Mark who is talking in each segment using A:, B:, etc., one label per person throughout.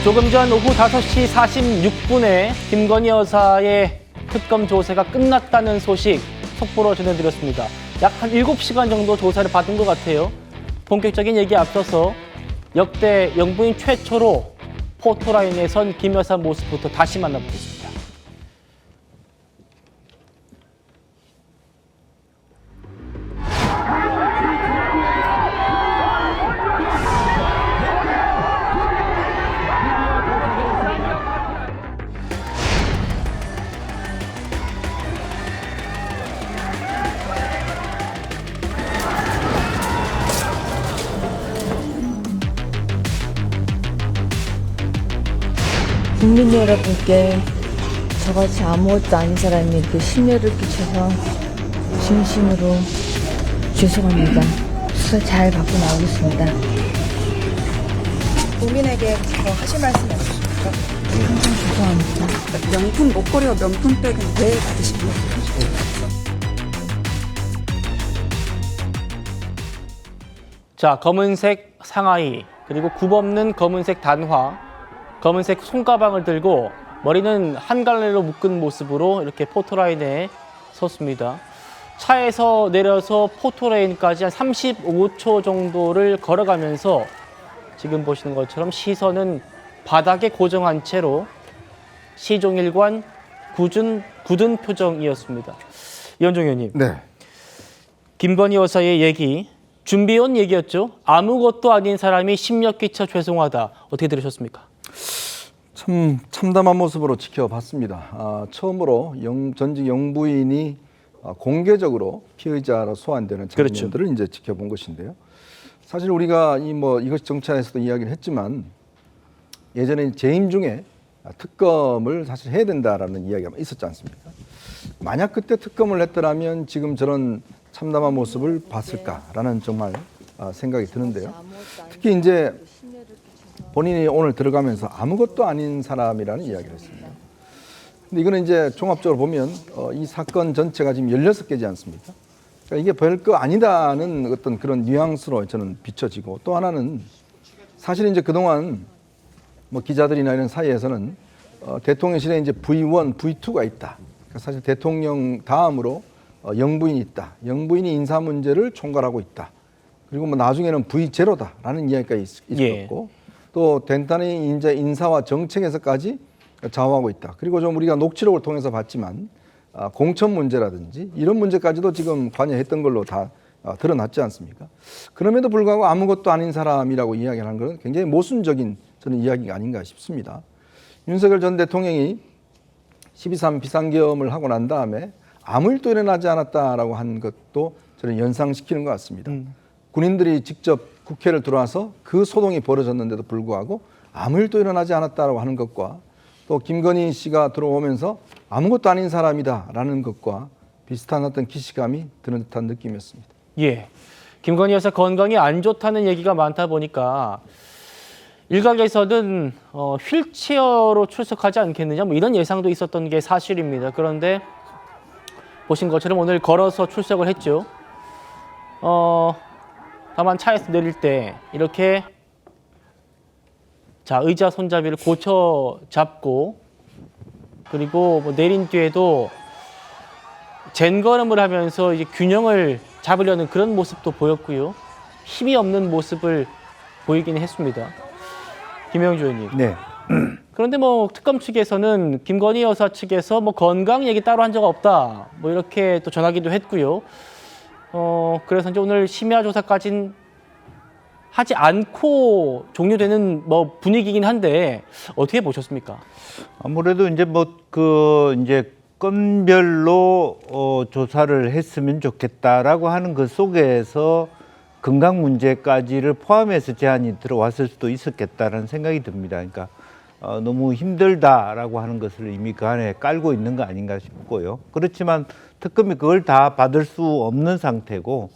A: 조금 전 오후 5시 46분에 김건희 여사의 특검 조사가 끝났다는 소식 속보로 전해드렸습니다. 약 한 7시간 정도 조사를 받은 것 같아요. 본격적인 얘기에 앞서서 역대 영부인 최초로 포토라인에 선 김 여사 모습부터 다시 만나보겠습니다.
B: 국민 여러분께 저같이 아무것도 아닌 사람이 이렇게 심려를 끼쳐서 진심으로 죄송합니다. 수사 잘 받고 나오겠습니다.
C: 국민에게 더 하실 말씀이 없으십니까?
B: 항상 죄송합니다.
C: 명품 목걸이와 명품백은 왜 받으신 거예요?
A: 자, 검은색 상하이, 그리고 굽없는 검은색 단화, 검은색 손가방을 들고 머리는 한 갈래로 묶은 모습으로 이렇게 포토라인에 섰습니다. 차에서 내려서 포토라인까지 한 35초 정도를 걸어가면서 지금 보시는 것처럼 시선은 바닥에 고정한 채로 시종일관 굳은 표정이었습니다. 이현종 의원님,
D: 네.
A: 김건희 여사의 얘기, 준비해온 얘기였죠. 아무것도 아닌 사람이 심려 끼쳐 죄송하다. 어떻게 들으셨습니까?
D: 참 참담한 모습으로 지켜봤습니다. 처음으로 전직 영부인이 공개적으로 피의자로 소환되는 장면들을
A: 그렇죠.
D: 이제 지켜본 것인데요. 사실 우리가 이것이 정치안에서도 이야기를 했지만 예전에 재임 중에 특검을 사실 해야 된다라는 이야기가 있었지 않습니까? 만약 그때 특검을 했더라면 지금 저런 참담한 모습을 봤을까라는 정말 생각이 드는데요. 특히 이제 본인이 오늘 들어가면서 아무것도 아닌 사람이라는 이야기를 했습니다. 근데 이거는 이제 종합적으로 보면 이 사건 전체가 지금 16개지 않습니까? 그러니까 이게 별거 아니다는 어떤 그런 뉘앙스로 저는 비춰지고, 또 하나는 사실 이제 그동안 뭐 기자들이나 이런 사이에서는 대통령실에 이제 V1, V2가 있다. 그러니까 사실 대통령 다음으로 영부인이 있다. 영부인이 인사 문제를 총괄하고 있다. 그리고 뭐 나중에는 V0다라는 이야기가 있었고, 또 덴탄이 이제 인사와 정책에서까지 좌우하고 있다. 그리고 좀 우리가 녹취록을 통해서 봤지만 공천 문제라든지 이런 문제까지도 지금 관여했던 걸로 다 드러났지 않습니까? 그럼에도 불구하고 아무것도 아닌 사람이라고 이야기하는 것은 굉장히 모순적인 저는 이야기가 아닌가 싶습니다. 윤석열 전 대통령이 12.3 비상계엄을 하고 난 다음에 아무 일도 일어나지 않았다라고 한 것도 저는 연상시키는 것 같습니다. 군인들이 직접 국회를 들어와서 그 소동이 벌어졌는데도 불구하고 아무 일도 일어나지 않았다라고 하는 것과, 또 김건희 씨가 들어오면서 아무것도 아닌 사람이다라는 것과 비슷한 어떤 기시감이 드는 듯한 느낌이었습니다.
A: 예, 김건희 여사 건강이 안 좋다는 얘기가 많다 보니까 일각에서는 휠체어로 출석하지 않겠느냐, 뭐 이런 예상도 있었던 게 사실입니다. 그런데 보신 것처럼 오늘 걸어서 출석을 했죠. 다만 차에서 내릴 때 이렇게 자 의자 손잡이를 고쳐 잡고, 그리고 뭐 내린 뒤에도 젠걸음을 하면서 이제 균형을 잡으려는 그런 모습도 보였고요. 힘이 없는 모습을 보이긴 했습니다. 김영주 의원님.
D: 네.
A: 그런데 뭐 특검 측에서는 김건희 여사 측에서 뭐 건강 얘기 따로 한 적 없다, 뭐 이렇게 또 전하기도 했고요. 그래서 이제 오늘 심야 조사까지는 하지 않고 종료되는 뭐 분위기긴 한데 어떻게 보셨습니까?
E: 아무래도 이제 이제 건별로 조사를 했으면 좋겠다라고 하는 그 속에서 건강 문제까지를 포함해서 제안이 들어왔을 수도 있었겠다라는 생각이 듭니다. 그러니까 너무 힘들다라고 하는 것을 이미 그 안에 깔고 있는 거 아닌가 싶고요. 그렇지만 특검이 그걸 다 받을 수 없는 상태고,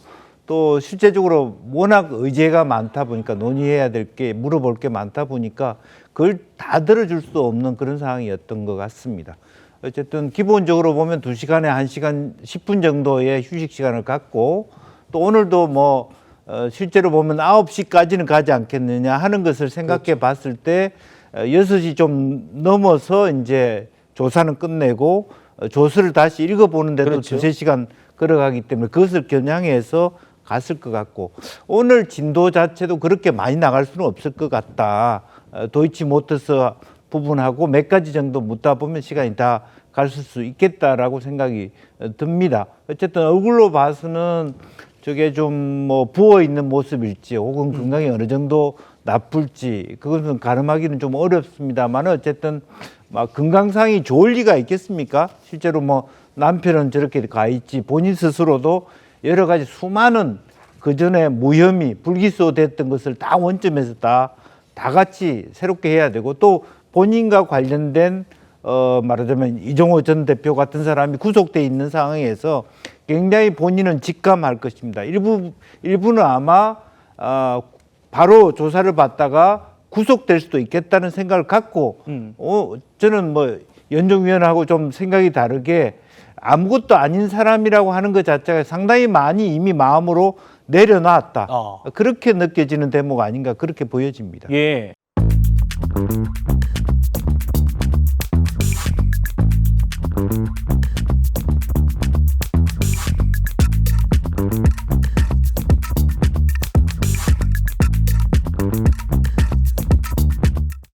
E: 또 실제적으로 워낙 의제가 많다 보니까 논의해야 될 게, 물어볼 게 많다 보니까 그걸 다 들어줄 수 없는 그런 상황이었던 것 같습니다. 어쨌든 기본적으로 보면 2시간에 1시간 10분 정도의 휴식 시간을 갖고, 또 오늘도 실제로 보면 9시까지는 가지 않겠느냐 하는 것을 생각해 봤을 때 6시 좀 넘어서 이제 조사는 끝내고 조서를 다시 읽어보는데도
A: 그렇죠.
E: 두세 시간 걸어가기 때문에 그것을 겨냥해서 갔을 것 같고 오늘 진도 자체도 그렇게 많이 나갈 수는 없을 것 같다. 도이치모터스 부분하고 몇 가지 정도 묻다 보면 시간이 다 갔을 수 있겠다라고 생각이 듭니다. 어쨌든 얼굴로 봐서는 저게 좀 뭐 부어 있는 모습일지 혹은 건강이 어느 정도 나쁠지 그것은 가늠하기는 좀 어렵습니다만 어쨌든 막 건강상이 좋을 리가 있겠습니까? 실제로 뭐 남편은 저렇게 가 있지 본인 스스로도 여러 가지 수많은 그 전에 무혐의 불기소됐던 것을 다 원점에서 다 같이 새롭게 해야 되고 또 본인과 관련된 말하자면 이종호 전 대표 같은 사람이 구속돼 있는 상황에서 굉장히 본인은 직감할 것입니다. 일부는 아마 바로 조사를 받다가 구속될 수도 있겠다는 생각을 갖고 저는 뭐 연정위원하고 좀 생각이 다르게 아무것도 아닌 사람이라고 하는 것 자체가 상당히 많이 이미 마음으로 내려놨다. 그렇게 느껴지는 대목 아닌가 그렇게 보여집니다.
A: 예.